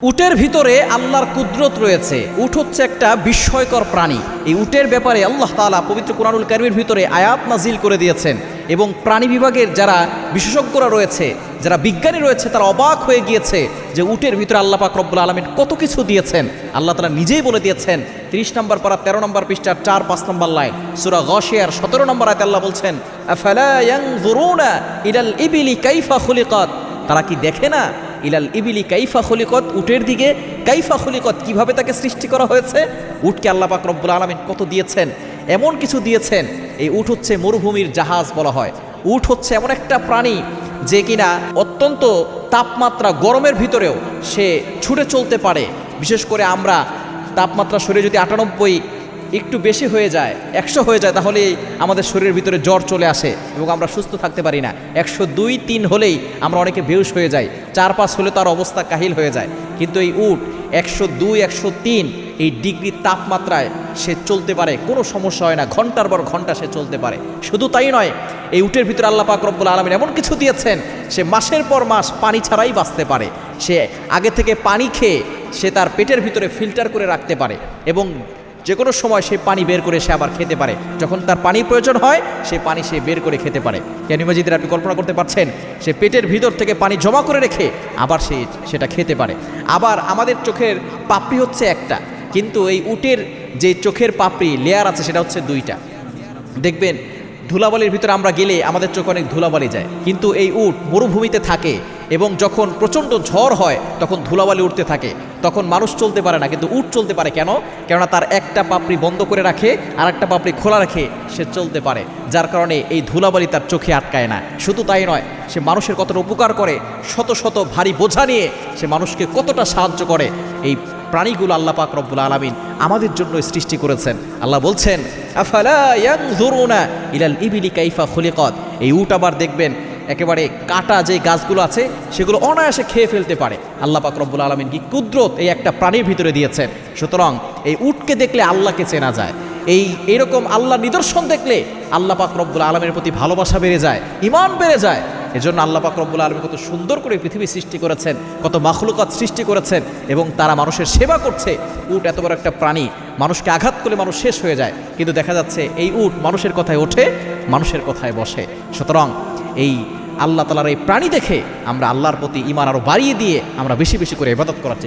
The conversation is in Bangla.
উটের ভিতরে আল্লাহর কুদরত রয়েছে। উট হচ্ছে একটা বিস্ময়কর প্রাণী। এই উটের ব্যাপারে আল্লাহ তাআলা পবিত্র কোরআনুল কারীমের ভিতরে আয়াত নাজিল করে দিয়েছেন এবং প্রাণী বিভাগের যারা বিশেষজ্ঞরা রয়েছে, যারা বিজ্ঞানী রয়েছে, তারা অবাক হয়ে গিয়েছে যে উটের ভিতরে আল্লাহ পাক রব্বুল আলামিন কত কিছু দিয়েছেন। আল্লাহ তাআলা নিজেই বলে দিয়েছেন 30 নম্বর পারা 13 নম্বর পৃষ্ঠার 4-5 নম্বর লাইন সূরা গাশিয়ার 17 নম্বর আয়াতে আল্লাহ বলছেন, আফালা ইয়ানজুরুনা ইলাল ইবিলি কাইফা খুলিকাত, তারা কি দেখে না ইলাল ইবিলি কাইফা খুলিকত, উটের দিকে কাইফা খুলিকত, কিভাবে তাকে সৃষ্টি করা হয়েছে। উটকে আল্লাহ পাক রব্বুল আলামিন কত দিয়েছেন, এমন কিছু দিয়েছেন। এই উট হচ্ছে মরুভূমির জাহাজ বলা হয়। উট হচ্ছে এমন একটা প্রাণী যে কিনা অত্যন্ত তাপমাত্রা গরমের ভিতরেও সে ছুটে চলতে পারে। বিশেষ করে আমরা তাপমাত্রা শরীরে যদি 98 একটু বেশি হয়ে যায়, 100 হয়ে যায়, তাহলে আমাদের শরীরের ভিতরে জ্বর চলে আসে এবং আমরা সুস্থ থাকতে পারি না। 102-3 হলেই আমরা অনেকে বেহুশ হয়ে যাই, 4-5 হলে তার অবস্থা কাহিল হয়ে যায়। কিন্তু এই উট 102-103 এই ডিগ্রি তাপমাত্রায় সে চলতে পারে, কোনো সমস্যা হয় না, ঘন্টার পর ঘন্টা সে চলতে পারে। শুধু তাই নয়, এই উটের ভিতরে আল্লাহ পাক রব্বুল আলামিন এমন কিছু দিয়েছেন, সে মাসের পর মাস পানি ছাড়াই বাঁচতে পারে। সে আগে থেকে পানি খেয়ে সে তার পেটের ভিতরে ফিল্টার করে রাখতে পারে এবং যে কোনো সময় সেই পানি বের করে সে আবার খেতে পারে। যখন তার পানির প্রয়োজন হয় সেই পানি সে বের করে খেতে পারে। জ্ঞানী মাজিদের আপনি কল্পনা করতে পারছেন, সে পেটের ভিতর থেকে পানি জমা করে রেখে আবার সেটা খেতে পারে। আবার আমাদের চোখের পাপড়ি হচ্ছে একটা, কিন্তু এই উটের যে চোখের পাপড়ি লেয়ার আছে সেটা হচ্ছে 2টা। দেখবেন ধুলাবালির ভিতরে আমরা গেলে আমাদের চোখে অনেক ধুলাবালি যায়, কিন্তু এই উট মরুভূমিতে থাকে এবং যখন প্রচণ্ড ঝড় হয় তখন ধুলাবালি উঠতে থাকে, তখন মানুষ চলতে পারে না, কিন্তু উট চলতে পারে। কেন? কেননা তার একটা পাপড়ি বন্ধ করে রাখে আর একটা পাপড়ি খোলা রাখে সে চলতে পারে, যার কারণে এই ধুলাবালি তার চোখে আটকায় না। শুধু তাই নয়, সে মানুষের কতটা উপকার করে, শত শত ভারী বোঝা নিয়ে সে মানুষকে কতটা সাহায্য করে। এই প্রাণীগুলো আল্লাহ পাক রব্বুল আলামিন আমাদের জন্য সৃষ্টি করেছেন। আল্লাহ বলছেন, আফালা ইয়ানজুরুনা ইলাল ইবিলি কাইফা খুলিকাত। এই উট আবার দেখবেন একেবারে কাটা যে গাছগুলো আছে সেগুলো অনায়াসে খেয়ে ফেলতে পারে। আল্লাহ পাক রব্বুল আলামিন কি কুদরত এই একটা প্রাণীর ভিতরে দিয়েছেন। সুতরাং এই উটকে দেখলে আল্লাহকে চেনা যায়। এইরকম আল্লাহ নিদর্শন দেখলে আল্লাহ পাক রব্বুল আলামিনের প্রতি ভালোবাসা বেড়ে যায়, ঈমান বেড়ে যায়। এজন্য আল্লাহ পাক রব্বুল আলামিন কত সুন্দর করে পৃথিবী সৃষ্টি করেছেন, কত মাখলুকাত সৃষ্টি করেছেন এবং তারা মানুষের সেবা করছে। উট এত বড় একটা প্রাণী, মানুষকে আঘাত করলে মানুষ শেষ হয়ে যায়, কিন্তু দেখা যাচ্ছে এই উট মানুষের কথায় ওঠে, মানুষের কথায় বসে। সুতরাং এই আল্লাহ তাআলার এই প্রাণী দেখে আমরা আল্লাহর প্রতি ঈমান আরও বাড়িয়ে দিয়ে আমরা বেশি বেশি করে ইবাদত করার